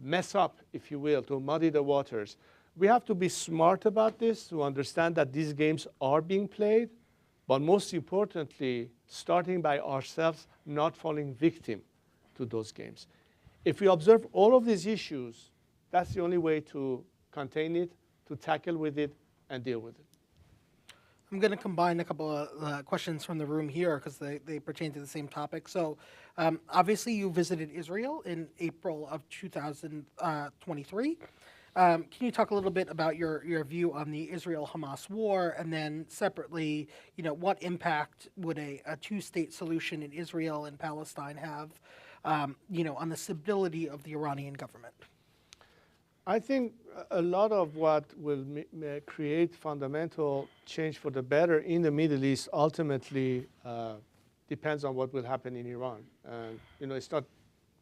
mess up, if you will, to muddy the waters. We have to be smart about this, to understand that these games are being played, but most importantly, starting by ourselves not falling victim to those games. If we observe all of these issues, that's the only way to contain it, to tackle with it, and deal with it. I'm going to combine a couple of questions from the room here because they pertain to the same topic. So obviously you visited Israel in April of 2023. Can you talk a little bit about your view on the Israel-Hamas war, and then separately, you know, what impact would a two-state solution in Israel and Palestine have, you know, on the stability of the Iranian government? I think a lot of what will create fundamental change for the better in the Middle East ultimately depends on what will happen in Iran. You know, it's not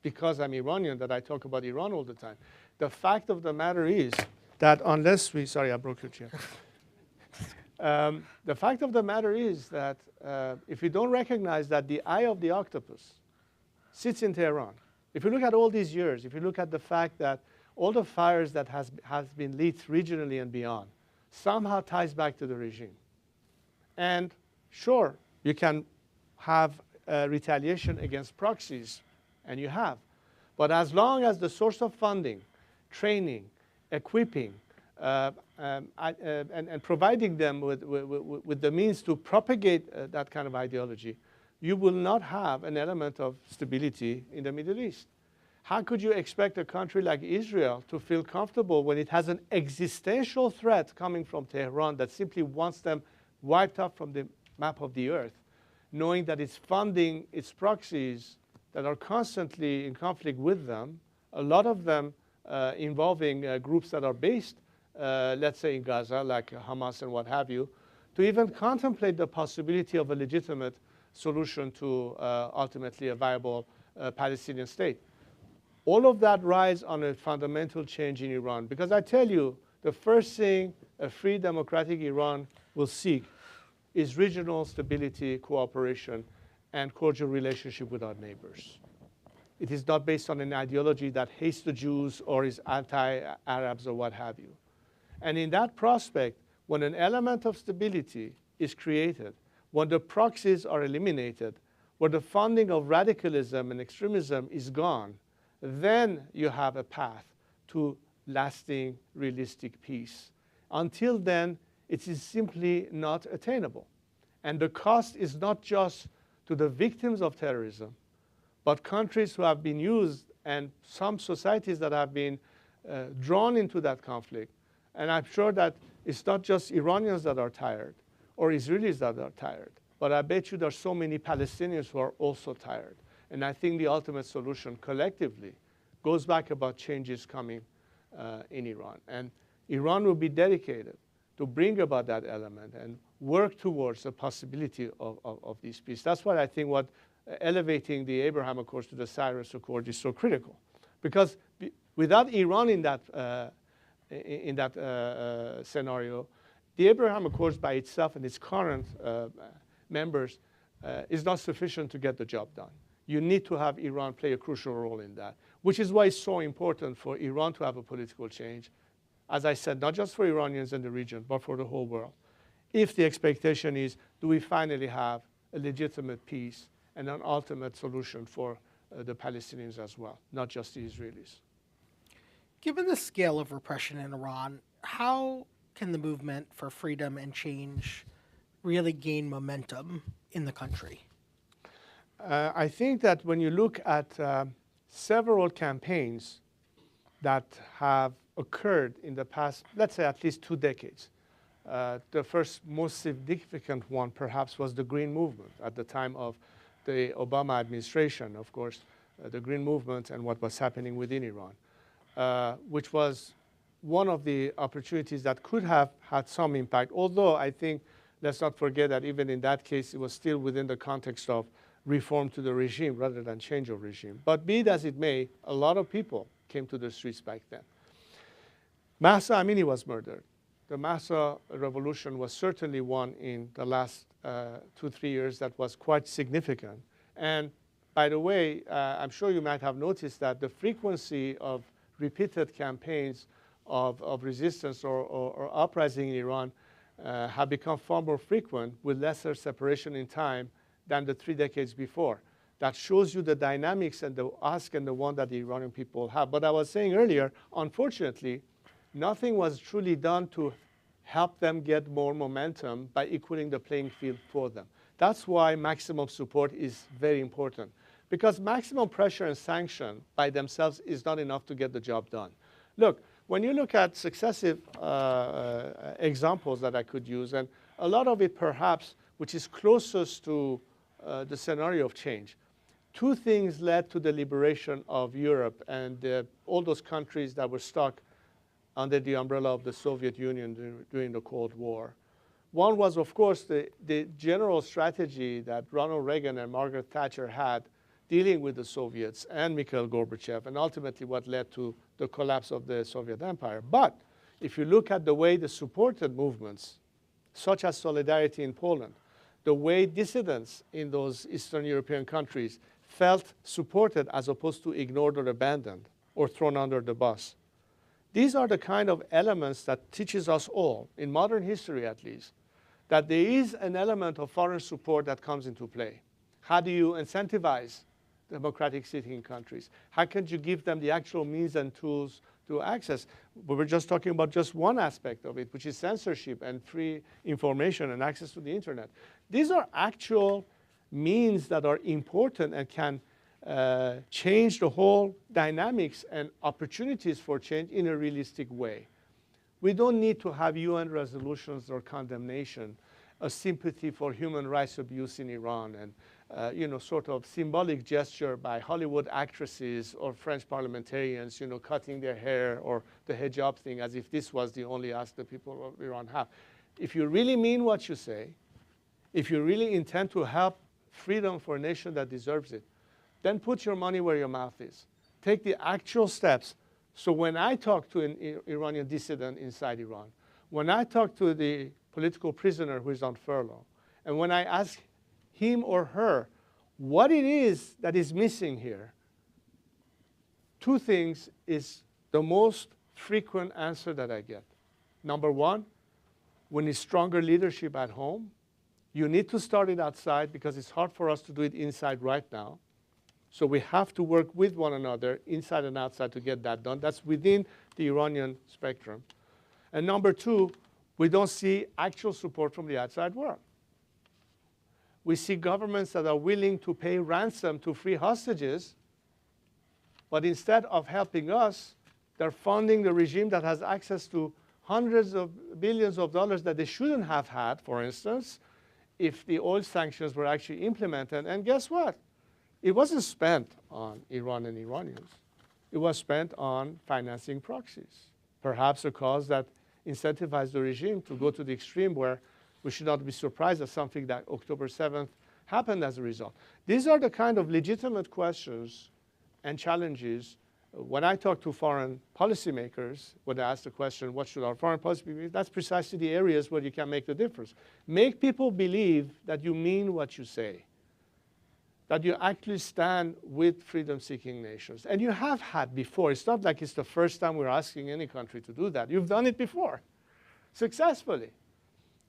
because I'm Iranian that I talk about Iran all the time. The fact of the matter is that unless we, sorry, I broke your chair. The fact of the matter is that if we don't recognize that the eye of the octopus sits in Tehran, if you look at all these years, if you look at the fact that all the fires that has been lit regionally and beyond somehow ties back to the regime. And sure, you can have retaliation against proxies, and you have. But as long as the source of funding, training, equipping, and providing them with the means to propagate that kind of ideology, you will not have an element of stability in the Middle East. How could you expect a country like Israel to feel comfortable when it has an existential threat coming from Tehran that simply wants them wiped out from the map of the earth, knowing that it's funding its proxies that are constantly in conflict with them, a lot of them involving groups that are based, let's say in Gaza, like Hamas and what have you, to even contemplate the possibility of a legitimate solution to ultimately a viable Palestinian state. All of that rides on a fundamental change in Iran. Because I tell you, the first thing a free democratic Iran will seek is regional stability, cooperation, and cordial relationship with our neighbors. It is not based on an ideology that hates the Jews or is anti-Arabs or what have you. And in that prospect, when an element of stability is created, when the proxies are eliminated, when the funding of radicalism and extremism is gone, then you have a path to lasting, realistic peace. Until then, it is simply not attainable. And the cost is not just to the victims of terrorism, but countries who have been used and some societies that have been drawn into that conflict. And I'm sure that it's not just Iranians that are tired or Israelis that are tired, but I bet you there are so many Palestinians who are also tired. And I think the ultimate solution collectively goes back about changes coming in Iran. And Iran will be dedicated to bring about that element and work towards the possibility of this peace. That's why I think what elevating the Abraham Accords to the Cyrus Accord is so critical. Because without Iran in that scenario, the Abraham Accords by itself and its current members is not sufficient to get the job done. You need to have Iran play a crucial role in that, which is why it's so important for Iran to have a political change. As I said, not just for Iranians in the region, but for the whole world. If the expectation is, do we finally have a legitimate peace and an ultimate solution for the Palestinians as well, not just the Israelis. Given the scale of repression in Iran, how can the movement for freedom and change really gain momentum in the country? I think that when you look at several campaigns that have occurred in the past, let's say at least 2 decades, the first most significant one perhaps was the Green Movement at the time of the Obama administration, of course, the Green Movement and what was happening within Iran, which was one of the opportunities that could have had some impact. Although I think, let's not forget that even in that case, it was still within the context of reform to the regime rather than change of regime. But be it as it may, a lot of people came to the streets back then. Mahsa Amini was murdered. The Mahsa revolution was certainly one in the last 2-3 years that was quite significant. And by the way, I'm sure you might have noticed that the frequency of repeated campaigns of resistance or uprising in Iran have become far more frequent with lesser separation in time than the 3 decades before. That shows you the dynamics and the ask and the want that the Iranian people have. But I was saying earlier, unfortunately, nothing was truly done to help them get more momentum by equaling the playing field for them. That's why maximum support is very important. Because maximum pressure and sanction by themselves is not enough to get the job done. Look, when you look at successive examples that I could use, and a lot of it perhaps, which is closest to the scenario of change, 2 things led to the liberation of Europe and all those countries that were stuck under the umbrella of the Soviet Union during the Cold War. One was, of course, the general strategy that Ronald Reagan and Margaret Thatcher had dealing with the Soviets and Mikhail Gorbachev, and ultimately what led to the collapse of the Soviet Empire. But if you look at the way the supported movements, such as Solidarity in Poland, the way dissidents in those Eastern European countries felt supported as opposed to ignored or abandoned or thrown under the bus. These are the kind of elements that teaches us all, in modern history at least, that there is an element of foreign support that comes into play. How do you incentivize democratic sitting countries? How can you give them the actual means and tools to access? But we're just talking about just one aspect of it, which is censorship and free information and access to the internet. These are actual means that are important and can change the whole dynamics and opportunities for change in a realistic way. We don't need to have UN resolutions or condemnation, a sympathy for human rights abuse in Iran, and sort of symbolic gesture by Hollywood actresses or French parliamentarians, cutting their hair, or the hijab thing, as if this was the only ask the people of Iran have. If you really mean what you say, if you really intend to help freedom for a nation that deserves it, then put your money where your mouth is. Take the actual steps. So when I talk to an Iranian dissident inside Iran, when I talk to the political prisoner who is on furlough. And when I ask him or her what it is that is missing here, two things is the most frequent answer that I get. Number one, we need stronger leadership at home. You need to start it outside because it's hard for us to do it inside right now. So we have to work with one another inside and outside to get that done. That's within the Iranian spectrum. And number two, we don't see actual support from the outside world. We see governments that are willing to pay ransom to free hostages, but instead of helping us, they're funding the regime that has access to hundreds of billions of dollars that they shouldn't have had, for instance, if the oil sanctions were actually implemented. And guess what? It wasn't spent on Iran and Iranians. It was spent on financing proxies, perhaps a cause that incentivized the regime to go to the extreme where we should not be surprised at something that October 7th happened as a result. These are the kind of legitimate questions and challenges. When I talk to foreign policymakers, when they ask the question, what should our foreign policy be, that's precisely the areas where you can make the difference. Make people believe that you mean what you say, that you actually stand with freedom-seeking nations. And you have had before. It's not like it's the first time we're asking any country to do that. You've done it before, successfully.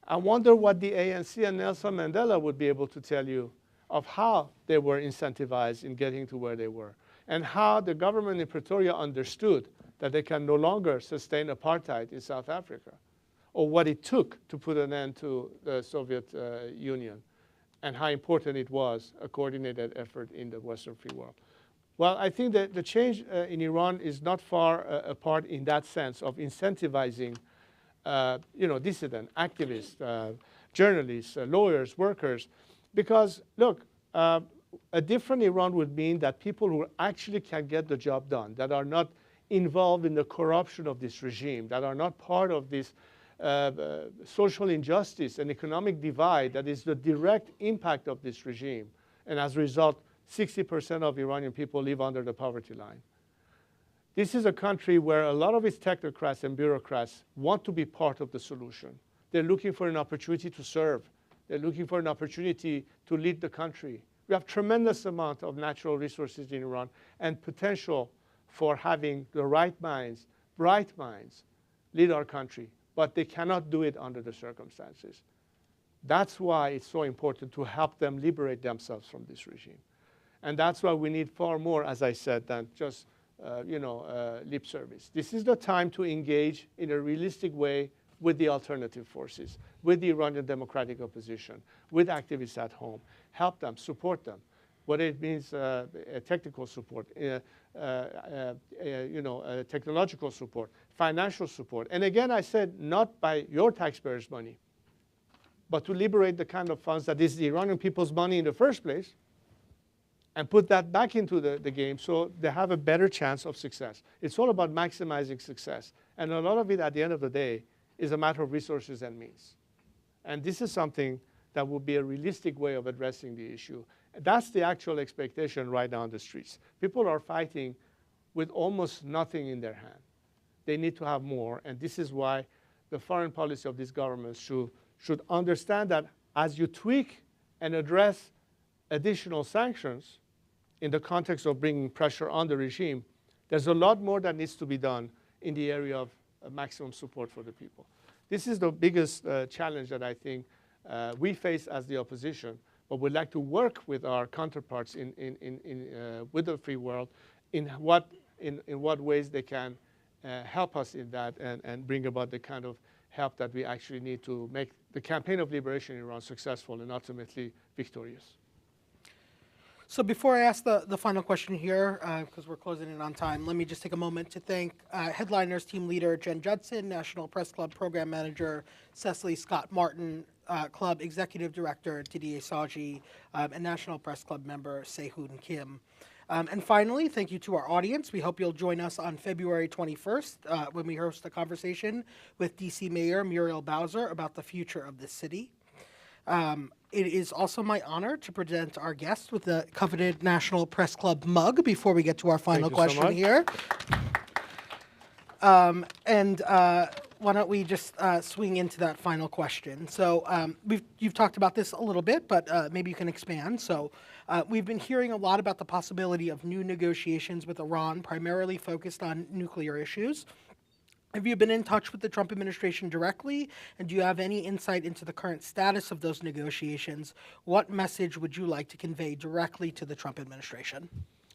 I wonder what the ANC and Nelson Mandela would be able to tell you of how they were incentivized in getting to where they were, and how the government in Pretoria understood that they can no longer sustain apartheid in South Africa, or what it took to put an end to the Soviet Union, and how important it was, a coordinated effort in the Western free world. Well, I think that the change in Iran is not far apart in that sense of incentivizing dissident, activists, journalists, lawyers, workers, because, look, a different Iran would mean that people who actually can get the job done, that are not involved in the corruption of this regime, that are not part of this social injustice and economic divide that is the direct impact of this regime. And as a result, 60% of Iranian people live under the poverty line. This is a country where a lot of its technocrats and bureaucrats want to be part of the solution. They're looking for an opportunity to serve. They're looking for an opportunity to lead the country. We have tremendous amount of natural resources in Iran and potential for having the right minds, bright minds, lead our country. But they cannot do it under the circumstances. That's why it's so important to help them liberate themselves from this regime. And that's why we need far more, as I said, than just lip service. This is the time to engage in a realistic way with the alternative forces, with the Iranian democratic opposition, with activists at home. Help them, support them. What it means, technical support, technological support, financial support. And again, I said, not by your taxpayers' money, but to liberate the kind of funds that is the Iranian people's money in the first place, and put that back into the game so they have a better chance of success. It's all about maximizing success. And a lot of it, at the end of the day, is a matter of resources and means. And this is something that would be a realistic way of addressing the issue. That's the actual expectation right now on the streets. People are fighting with almost nothing in their hand. They need to have more, and this is why the foreign policy of these governments should understand that as you tweak and address additional sanctions in the context of bringing pressure on the regime, there's a lot more that needs to be done in the area of maximum support for the people. This is the biggest challenge that I think we face as the opposition, but we'd like to work with our counterparts with the free world in what ways they can help us in that and bring about the kind of help that we actually need to make the campaign of liberation in Iran successful and ultimately victorious. So before I ask the final question here, because we're closing in on time, let me just take a moment to thank Headliners team leader Jen Judson, National Press Club Program Manager Cecily Scott Martin, Club Executive Director Didier Saji, and National Press Club member Sehun Kim. And finally, thank you to our audience. We hope you'll join us on February 21st when we host a conversation with DC Mayor Muriel Bowser about the future of this city. It is also my honor to present our guest with the coveted National Press Club mug before we get to our final question here. why don't we just swing into that final question? So you've talked about this a little bit, but maybe you can expand. So we've been hearing a lot about the possibility of new negotiations with Iran, primarily focused on nuclear issues. Have you been in touch with the Trump administration directly? And do you have any insight into the current status of those negotiations? What message would you like to convey directly to the Trump administration?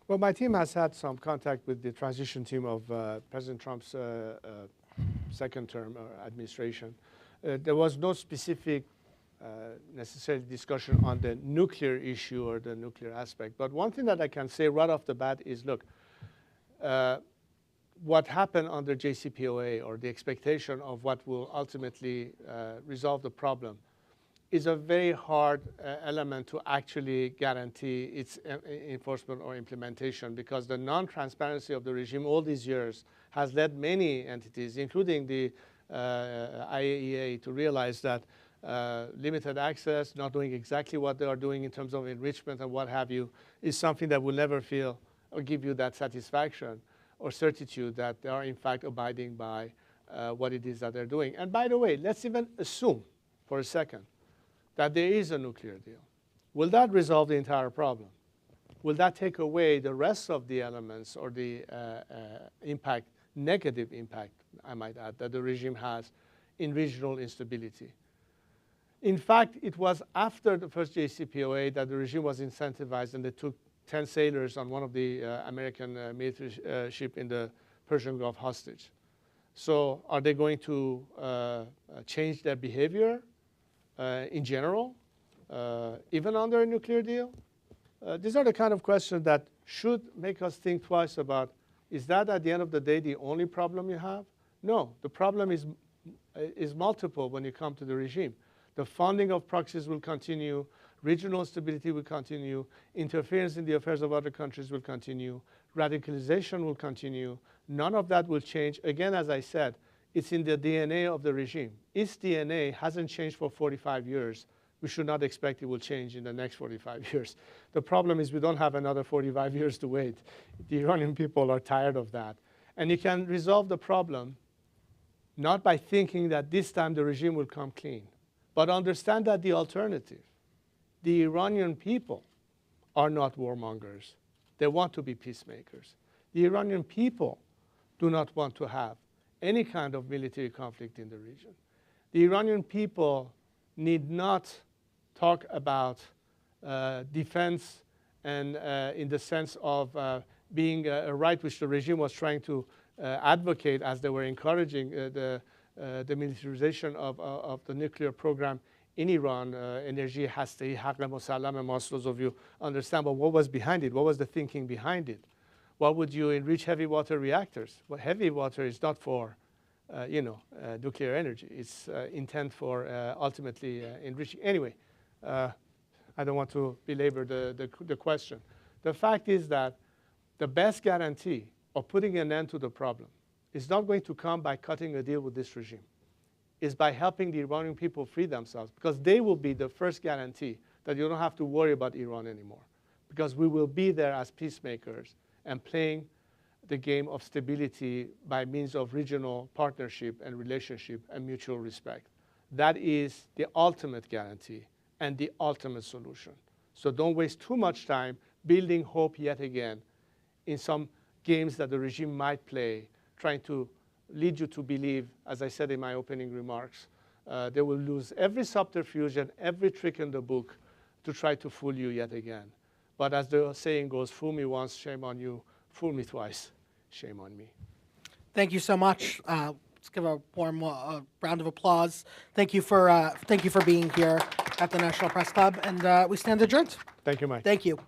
Well, my team has had some contact with the transition team of President Trump's second term administration. There was no specific necessary discussion on the nuclear issue or the nuclear aspect. But one thing that I can say right off the bat is, look, what happened under JCPOA, or the expectation of what will ultimately resolve the problem, is a very hard element to actually guarantee its enforcement or implementation, because the non-transparency of the regime all these years has led many entities, including the IAEA, to realize that limited access, not doing exactly what they are doing in terms of enrichment and what have you, is something that will never feel or give you that satisfaction or certitude that they are in fact abiding by what it is that they're doing. And by the way, let's even assume for a second that there is a nuclear deal. Will that resolve the entire problem? Will that take away the rest of the elements or the impact, negative impact, I might add, that the regime has in regional instability? In fact, it was after the first JCPOA that the regime was incentivized, and they took 10 sailors on one of the American military ship in the Persian Gulf hostage. So are they going to change their behavior in general, even under a nuclear deal? These are the kind of questions that should make us think twice about, is that at the end of the day the only problem you have? No, the problem is multiple when you come to the regime. The funding of proxies will continue, regional instability will continue, interference in the affairs of other countries will continue, radicalization will continue. None of that will change. Again, as I said, it's in the DNA of the regime. Its DNA hasn't changed for 45 years. We should not expect it will change in the next 45 years. The problem is we don't have another 45 years to wait. The Iranian people are tired of that. And you can resolve the problem not by thinking that this time the regime will come clean, but understand that the alternative, the Iranian people, are not warmongers. They want to be peacemakers. The Iranian people do not want to have any kind of military conflict in the region. The Iranian people need not talk about defense and in the sense of being a right which the regime was trying to advocate as they were encouraging the militarization of the nuclear program in Iran. Energy hastei haqq musallama mast, those of you understand, but what was behind it? What was the thinking behind it? Why would you enrich heavy water reactors? Well, heavy water is not for nuclear energy. It's intent for ultimately enriching. Anyway, I don't want to belabor the question. The fact is that the best guarantee of putting an end to the problem is not going to come by cutting a deal with this regime. It's by helping the Iranian people free themselves, because they will be the first guarantee that you don't have to worry about Iran anymore, because we will be there as peacemakers and playing the game of stability by means of regional partnership and relationship and mutual respect. That is the ultimate guarantee and the ultimate solution. So don't waste too much time building hope yet again in some games that the regime might play, trying to lead you to believe, as I said in my opening remarks, they will lose every subterfuge and every trick in the book to try to fool you yet again. But as the saying goes, fool me once, shame on you. Fool me twice, shame on me. Thank you so much. Let's give a warm round of applause. Thank you for being here at the National Press Club, and we stand adjourned. Thank you, Mike. Thank you.